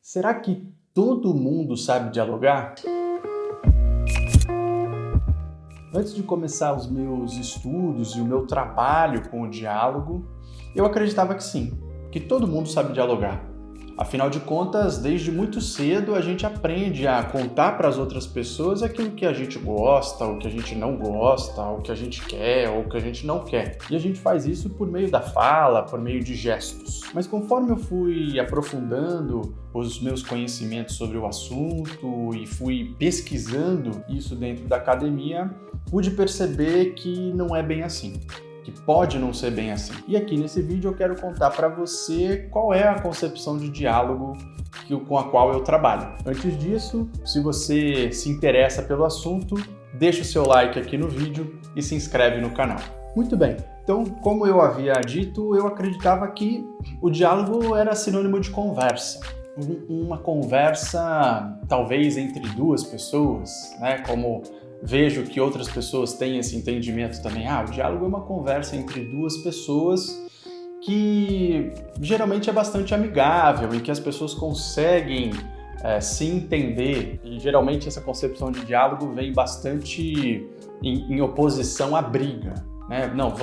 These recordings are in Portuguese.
Será que todo mundo sabe dialogar? Antes de começar os meus estudos e o meu trabalho com o diálogo, eu acreditava que sim, que todo mundo sabe dialogar. Afinal de contas, desde muito cedo a gente aprende a contar para as outras pessoas aquilo que a gente gosta, o que a gente não gosta, o que a gente quer ou o que a gente não quer. E a gente faz isso por meio da fala, por meio de gestos. Mas conforme eu fui aprofundando os meus conhecimentos sobre o assunto e fui pesquisando isso dentro da academia, pude perceber que não é bem assim. Que pode não ser bem assim. E aqui nesse vídeo eu quero contar para você qual é a concepção de diálogo com a qual eu trabalho. Antes disso, se você se interessa pelo assunto, deixa o seu like aqui no vídeo e se inscreve no canal. Muito bem, então como eu havia dito, eu acreditava que o diálogo era sinônimo de conversa. Uma conversa talvez entre duas pessoas, né? Como vejo que outras pessoas têm esse entendimento também. O diálogo é uma conversa entre duas pessoas que geralmente é bastante amigável, em que as pessoas conseguem se entender. E geralmente essa concepção de diálogo vem bastante em oposição à briga, né? Não,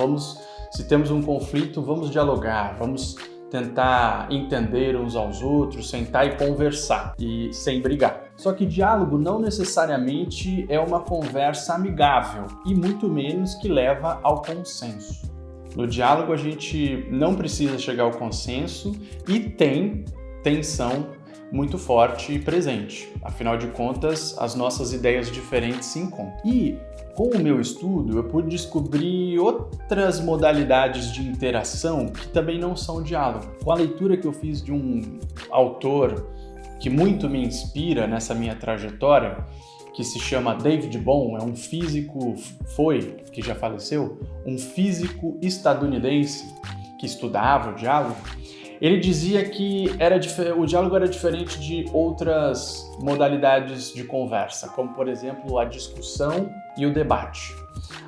se temos um conflito, vamos dialogar, vamos tentar entender uns aos outros, sentar e conversar, e sem brigar. Só que diálogo não necessariamente é uma conversa amigável, e muito menos que leva ao consenso. No diálogo a gente não precisa chegar ao consenso e tem tensão muito forte e presente. Afinal de contas, as nossas ideias diferentes se encontram. E com o meu estudo, eu pude descobrir outras modalidades de interação que também não são diálogo. Com a leitura que eu fiz de um autor que muito me inspira nessa minha trajetória, que se chama David Bohm, é um físico, que já faleceu, um físico estadunidense que estudava o diálogo. Ele dizia que o diálogo era diferente de outras modalidades de conversa, como, por exemplo, a discussão e o debate.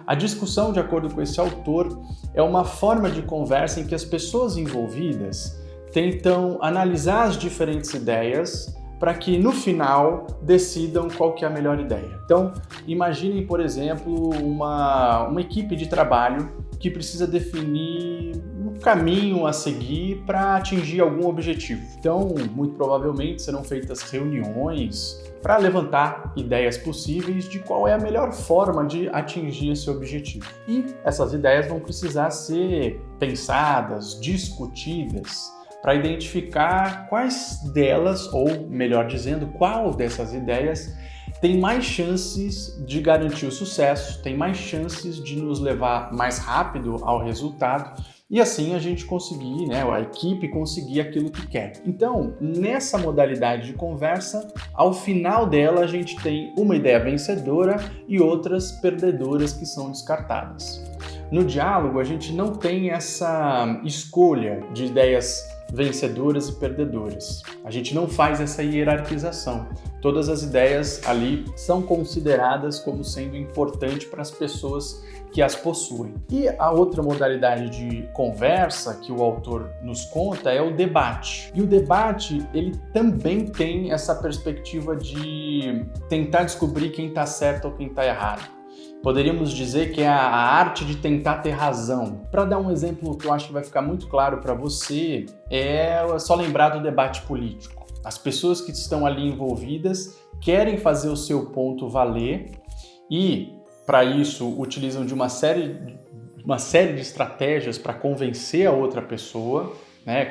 A discussão, de acordo com esse autor, é uma forma de conversa em que as pessoas envolvidas tentam analisar as diferentes ideias para que, no final, decidam qual que é a melhor ideia. Então, imaginem, por exemplo, uma equipe de trabalho que precisa definir um caminho a seguir para atingir algum objetivo. Então, muito provavelmente serão feitas reuniões para levantar ideias possíveis de qual é a melhor forma de atingir esse objetivo. E essas ideias vão precisar ser pensadas, discutidas, para identificar quais delas, ou melhor dizendo, qual dessas ideias tem mais chances de garantir o sucesso, tem mais chances de nos levar mais rápido ao resultado e assim a gente conseguir, a equipe conseguir aquilo que quer. Então, nessa modalidade de conversa, ao final dela a gente tem uma ideia vencedora e outras perdedoras que são descartadas. No diálogo, a gente não tem essa escolha de ideias vencedoras e perdedoras. A gente não faz essa hierarquização. Todas as ideias ali são consideradas como sendo importantes para as pessoas que as possuem. E a outra modalidade de conversa que o autor nos conta é o debate. E o debate, ele também tem essa perspectiva de tentar descobrir quem está certo ou quem está errado. Poderíamos dizer que é a arte de tentar ter razão. Para dar um exemplo que eu acho que vai ficar muito claro para você, é só lembrar do debate político. As pessoas que estão ali envolvidas querem fazer o seu ponto valer e, para isso, utilizam de uma série de estratégias para convencer a outra pessoa,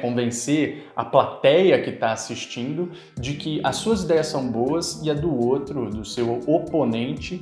convencer a plateia que está assistindo de que as suas ideias são boas e a do outro, do seu oponente,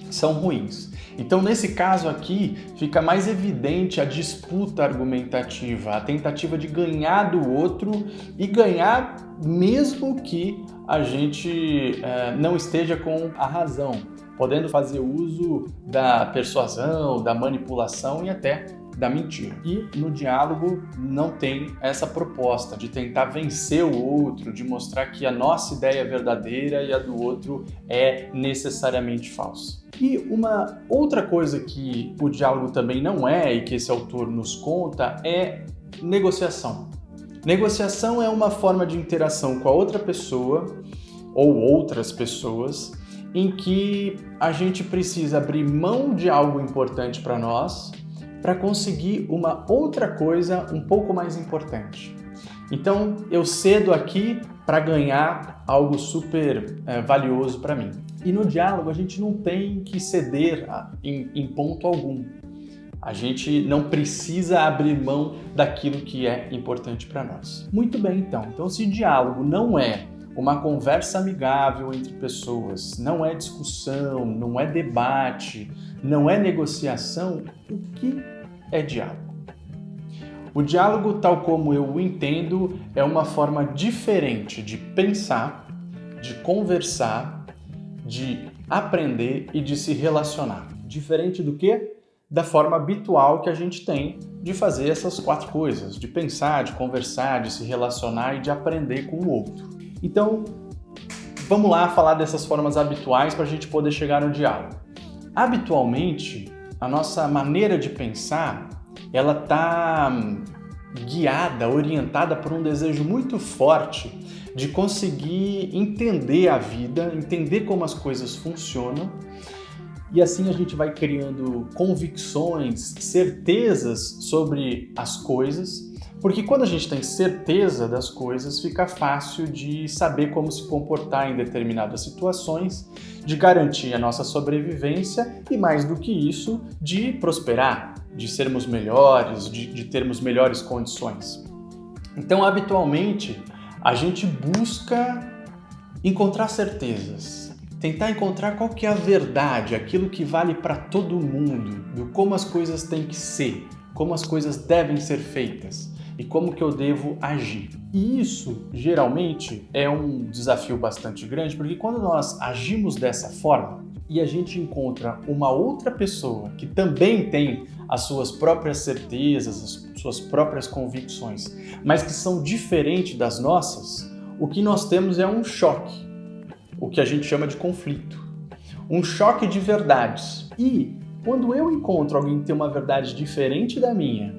são ruins. Então, nesse caso aqui, fica mais evidente a disputa argumentativa, a tentativa de ganhar do outro e ganhar mesmo que a gente não esteja com a razão, podendo fazer uso da persuasão, da manipulação e até da mentira. E no diálogo não tem essa proposta de tentar vencer o outro, de mostrar que a nossa ideia é verdadeira e a do outro é necessariamente falsa. E uma outra coisa que o diálogo também não é e que esse autor nos conta é negociação. Negociação é uma forma de interação com a outra pessoa ou outras pessoas em que a gente precisa abrir mão de algo importante para nós para conseguir uma outra coisa um pouco mais importante. Então, eu cedo aqui para ganhar algo super valioso para mim. E no diálogo, a gente não tem que ceder em ponto algum. A gente não precisa abrir mão daquilo que é importante para nós. Muito bem, então. Então, se diálogo não é uma conversa amigável entre pessoas, não é discussão, não é debate, não é negociação, o que é diálogo? O diálogo, tal como eu o entendo, é uma forma diferente de pensar, de conversar, de aprender e de se relacionar. Diferente do quê? Da forma habitual que a gente tem de fazer essas 4 coisas, de pensar, de conversar, de se relacionar e de aprender com o outro. Então, vamos lá falar dessas formas habituais para a gente poder chegar no diálogo. Habitualmente, a nossa maneira de pensar, ela está guiada, orientada por um desejo muito forte de conseguir entender a vida, entender como as coisas funcionam, e assim a gente vai criando convicções, certezas sobre as coisas, porque quando a gente tem certeza das coisas, fica fácil de saber como se comportar em determinadas situações, de garantir a nossa sobrevivência e, mais do que isso, de prosperar, de sermos melhores, de termos melhores condições. Então, habitualmente, a gente busca encontrar certezas, tentar encontrar qual que é a verdade, aquilo que vale para todo mundo, do como as coisas têm que ser, como as coisas devem ser feitas e como que eu devo agir. E isso, geralmente, é um desafio bastante grande, porque quando nós agimos dessa forma e a gente encontra uma outra pessoa que também tem as suas próprias certezas, as suas próprias convicções, mas que são diferentes das nossas, o que nós temos é um choque, o que a gente chama de conflito. Um choque de verdades. E quando eu encontro alguém que tem uma verdade diferente da minha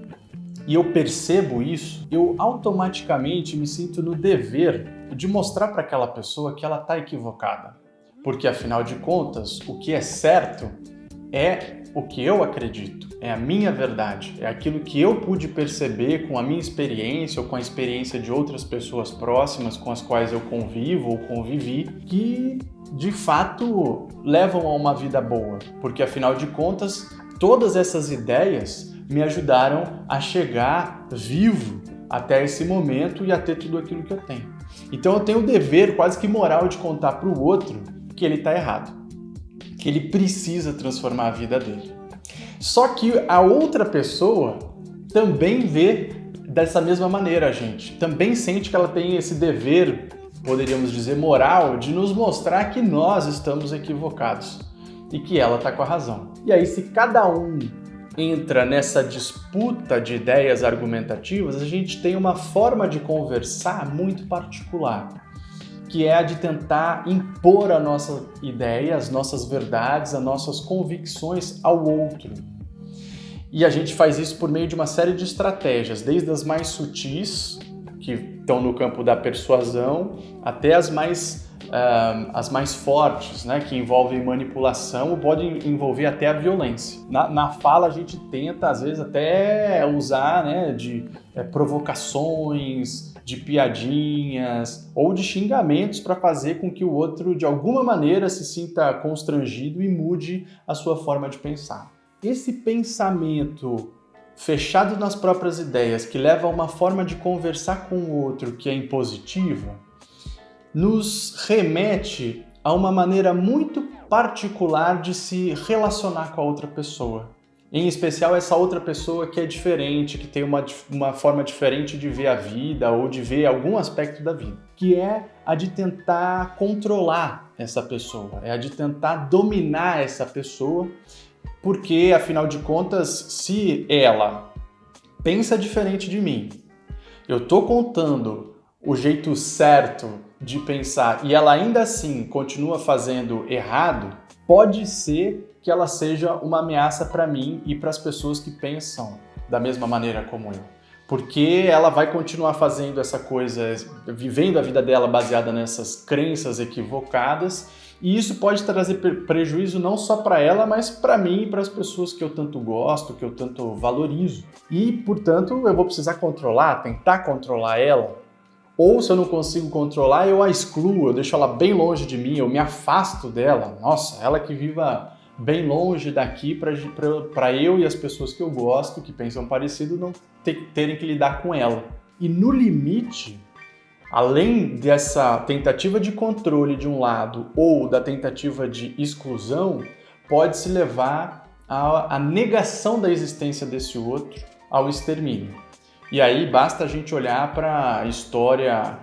e eu percebo isso, eu automaticamente me sinto no dever de mostrar para aquela pessoa que ela está equivocada. Porque, afinal de contas, o que é certo é o que eu acredito, é a minha verdade, é aquilo que eu pude perceber com a minha experiência ou com a experiência de outras pessoas próximas com as quais eu convivo ou convivi, que de fato levam a uma vida boa, porque afinal de contas, todas essas ideias me ajudaram a chegar vivo até esse momento e a ter tudo aquilo que eu tenho. Então eu tenho o dever quase que moral de contar para o outro que ele está errado, que ele precisa transformar a vida dele. Só que a outra pessoa também vê dessa mesma maneira, gente. Também sente que ela tem esse dever, poderíamos dizer, moral, de nos mostrar que nós estamos equivocados e que ela está com a razão. E aí, se cada um entra nessa disputa de ideias argumentativas, a gente tem uma forma de conversar muito particular, que é a de tentar impor a nossa ideia, as nossas verdades, as nossas convicções ao outro. E a gente faz isso por meio de uma série de estratégias, desde as mais sutis, que estão no campo da persuasão, até as mais fortes, né, que envolvem manipulação ou podem envolver até a violência. Na fala a gente tenta, às vezes, até usar, né, de provocações, de piadinhas ou de xingamentos para fazer com que o outro, de alguma maneira, se sinta constrangido e mude a sua forma de pensar. Esse pensamento fechado nas próprias ideias, que leva a uma forma de conversar com o outro que é impositiva, nos remete a uma maneira muito particular de se relacionar com a outra pessoa. Em especial essa outra pessoa que é diferente, que tem uma forma diferente de ver a vida ou de ver algum aspecto da vida, que é a de tentar controlar essa pessoa, é a de tentar dominar essa pessoa, porque, afinal de contas, se ela pensa diferente de mim, eu estou contando o jeito certo de pensar e ela ainda assim continua fazendo errado, pode ser que ela seja uma ameaça para mim e para as pessoas que pensam da mesma maneira como eu. porque ela vai continuar fazendo essa coisa, vivendo a vida dela baseada nessas crenças equivocadas, e isso pode trazer prejuízo não só para ela, mas para mim e para as pessoas que eu tanto gosto, que eu tanto valorizo. E, portanto, eu vou precisar tentar controlar ela. Ou se eu não consigo controlar, eu a excluo, eu deixo ela bem longe de mim, eu me afasto dela. Nossa, ela que viva bem longe daqui para eu e as pessoas que eu gosto, que pensam parecido, não terem que lidar com ela. E no limite, além dessa tentativa de controle de um lado ou da tentativa de exclusão, pode-se levar à negação da existência desse outro, ao extermínio. E aí basta a gente olhar para a história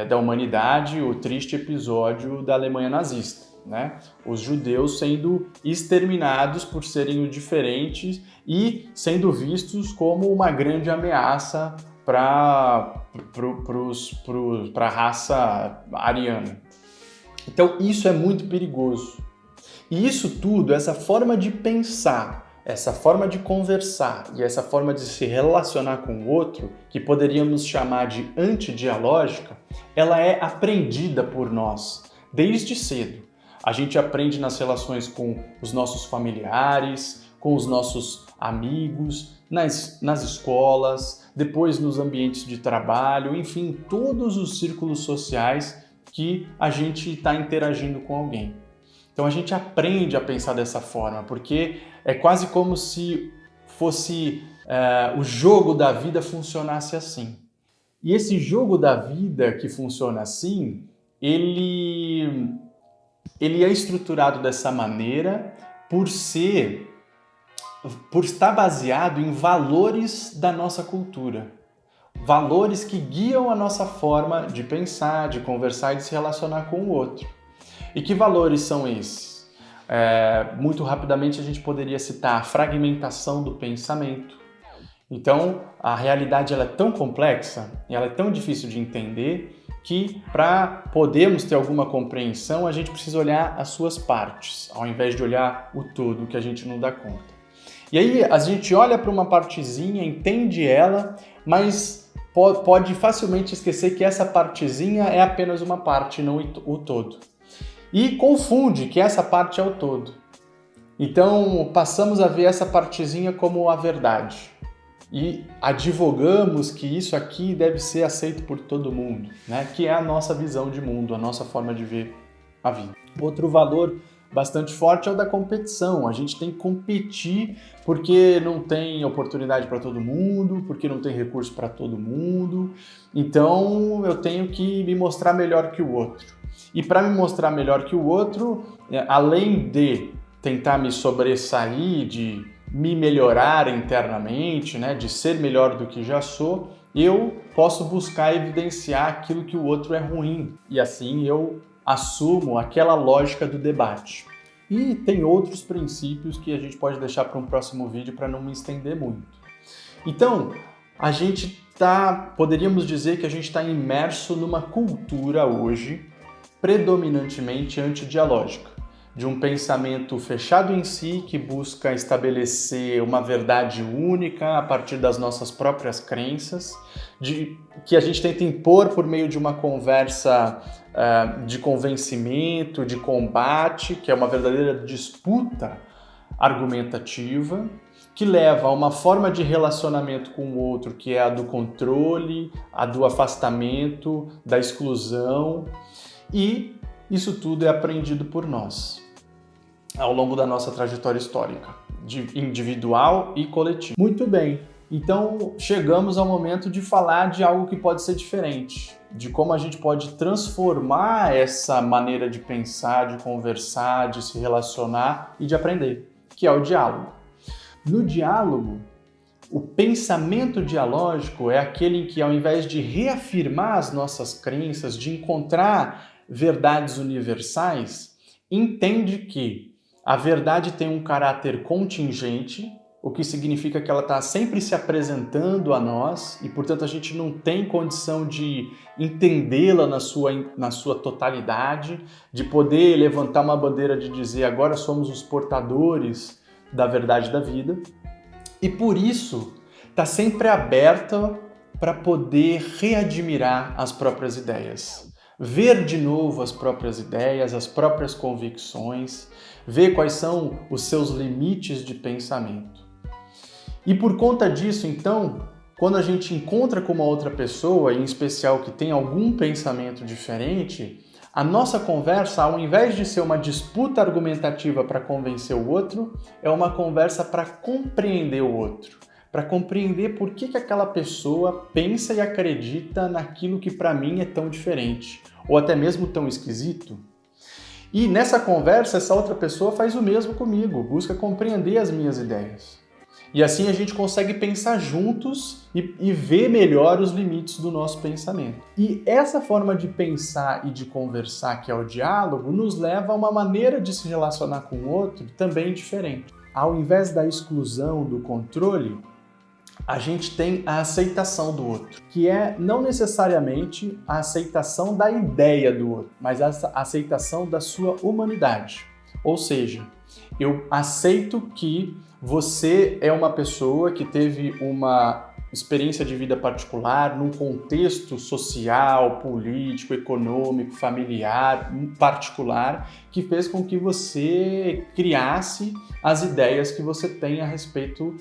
da humanidade, o triste episódio da Alemanha nazista, né? Os judeus sendo exterminados por serem diferentes e sendo vistos como uma grande ameaça para a raça ariana. Então isso é muito perigoso. E isso tudo, essa forma de pensar, essa forma de conversar e essa forma de se relacionar com o outro, que poderíamos chamar de antidialógica, ela é aprendida por nós desde cedo. A gente aprende nas relações com os nossos familiares, com os nossos amigos, nas escolas, depois nos ambientes de trabalho, enfim, todos os círculos sociais que a gente está interagindo com alguém. Então a gente aprende a pensar dessa forma, porque é quase como se fosse o jogo da vida funcionasse assim. E esse jogo da vida que funciona assim, ele é estruturado dessa maneira por estar baseado em valores da nossa cultura. Valores que guiam a nossa forma de pensar, de conversar e de se relacionar com o outro. E que valores são esses? Muito rapidamente a gente poderia citar a fragmentação do pensamento. Então, a realidade ela é tão complexa e ela é tão difícil de entender que para podermos ter alguma compreensão, a gente precisa olhar as suas partes, ao invés de olhar o todo, que a gente não dá conta. E aí a gente olha para uma partezinha, entende ela, mas pode facilmente esquecer que essa partezinha é apenas uma parte, não o todo. E confunde que essa parte é o todo. Então passamos a ver essa partezinha como a verdade. E advogamos que isso aqui deve ser aceito por todo mundo, né? Que é a nossa visão de mundo, a nossa forma de ver a vida. Outro valor bastante forte é o da competição. A gente tem que competir porque não tem oportunidade para todo mundo, porque não tem recurso para todo mundo. Então eu tenho que me mostrar melhor que o outro. E para me mostrar melhor que o outro, além de tentar me sobressair, de me melhorar internamente, né, de ser melhor do que já sou, eu posso buscar evidenciar aquilo que o outro é ruim. E assim eu assumo aquela lógica do debate. E tem outros princípios que a gente pode deixar para um próximo vídeo para não me estender muito. Então, poderíamos dizer que a gente está imerso numa cultura hoje predominantemente antidialógica, de um pensamento fechado em si que busca estabelecer uma verdade única a partir das nossas próprias crenças, que a gente tenta impor por meio de uma conversa de convencimento, de combate, que é uma verdadeira disputa argumentativa, que leva a uma forma de relacionamento com o outro, que é a do controle, a do afastamento, da exclusão, e isso tudo é aprendido por nós ao longo da nossa trajetória histórica, individual e coletiva. Muito bem, então chegamos ao momento de falar de algo que pode ser diferente, de como a gente pode transformar essa maneira de pensar, de conversar, de se relacionar e de aprender, que é o diálogo. No diálogo, o pensamento dialógico é aquele em que, ao invés de reafirmar as nossas crenças, de encontrar verdades universais, entende que a verdade tem um caráter contingente, o que significa que ela está sempre se apresentando a nós e, portanto, a gente não tem condição de entendê-la na sua totalidade, de poder levantar uma bandeira de dizer agora somos os portadores da verdade da vida. E por isso está sempre aberta para poder readmirar as próprias ideias. Ver de novo as próprias ideias, as próprias convicções, ver quais são os seus limites de pensamento. E por conta disso, então, quando a gente encontra com uma outra pessoa, em especial que tem algum pensamento diferente, a nossa conversa, ao invés de ser uma disputa argumentativa para convencer o outro, é uma conversa para compreender o outro, para compreender por que aquela pessoa pensa e acredita naquilo que para mim é tão diferente, ou até mesmo tão esquisito. E nessa conversa, essa outra pessoa faz o mesmo comigo, busca compreender as minhas ideias. E assim a gente consegue pensar juntos e ver melhor os limites do nosso pensamento. E essa forma de pensar e de conversar, que é o diálogo, nos leva a uma maneira de se relacionar com o outro também diferente. Ao invés da exclusão, do controle, a gente tem a aceitação do outro, que é não necessariamente a aceitação da ideia do outro, mas a aceitação da sua humanidade. Ou seja, eu aceito que você é uma pessoa que teve uma experiência de vida particular, num contexto social, político, econômico, familiar, particular, que fez com que você criasse as ideias que você tem a respeito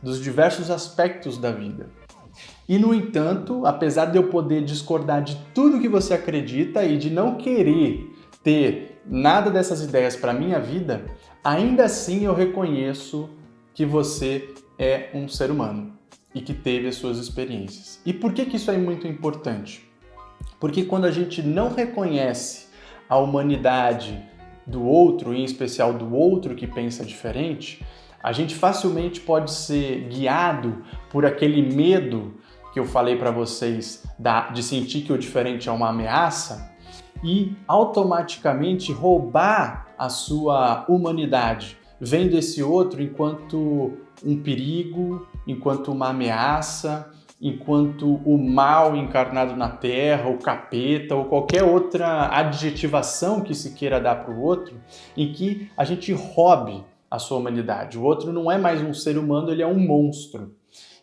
dos diversos aspectos da vida. E, no entanto, apesar de eu poder discordar de tudo que você acredita e de não querer ter nada dessas ideias para a minha vida, ainda assim eu reconheço que você é um ser humano e que teve as suas experiências. E por que isso é muito importante? Porque quando a gente não reconhece a humanidade do outro, em especial do outro que pensa diferente, a gente facilmente pode ser guiado por aquele medo que eu falei para vocês de sentir que o diferente é uma ameaça e automaticamente roubar a sua humanidade, vendo esse outro enquanto um perigo, enquanto uma ameaça, enquanto o mal encarnado na Terra, o capeta ou qualquer outra adjetivação que se queira dar para o outro, em que a gente roube a sua humanidade. O outro não é mais um ser humano, ele é um monstro.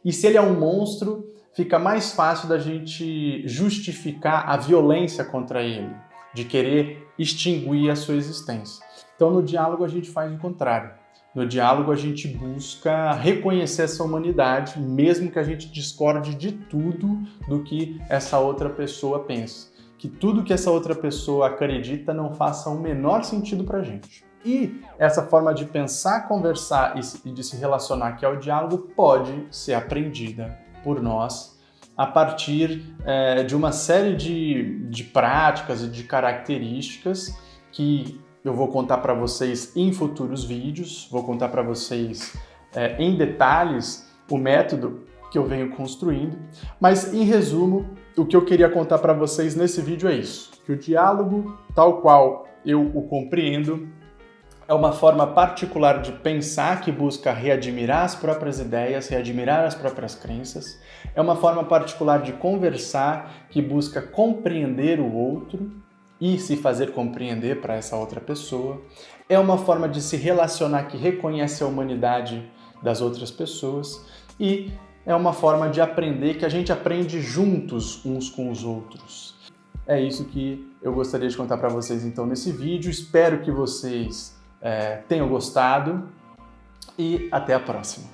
E se ele é um monstro, fica mais fácil da gente justificar a violência contra ele, de querer extinguir a sua existência. Então, no diálogo, a gente faz o contrário. No diálogo, a gente busca reconhecer essa humanidade, mesmo que a gente discorde de tudo do que essa outra pessoa pensa. Que tudo que essa outra pessoa acredita não faça o menor sentido pra gente. E essa forma de pensar, conversar e de se relacionar, que é o diálogo, pode ser aprendida por nós a partir de uma série de práticas e de características que eu vou contar para vocês em futuros vídeos, vou contar para vocês em detalhes o método que eu venho construindo, mas em resumo, o que eu queria contar para vocês nesse vídeo é isso, que o diálogo, tal qual eu o compreendo, é uma forma particular de pensar que busca readmirar as próprias ideias, readmirar as próprias crenças. É uma forma particular de conversar que busca compreender o outro e se fazer compreender para essa outra pessoa. É uma forma de se relacionar que reconhece a humanidade das outras pessoas e é uma forma de aprender que a gente aprende juntos uns com os outros. É isso que eu gostaria de contar para vocês então nesse vídeo. Espero que vocês tenham gostado e até a próxima.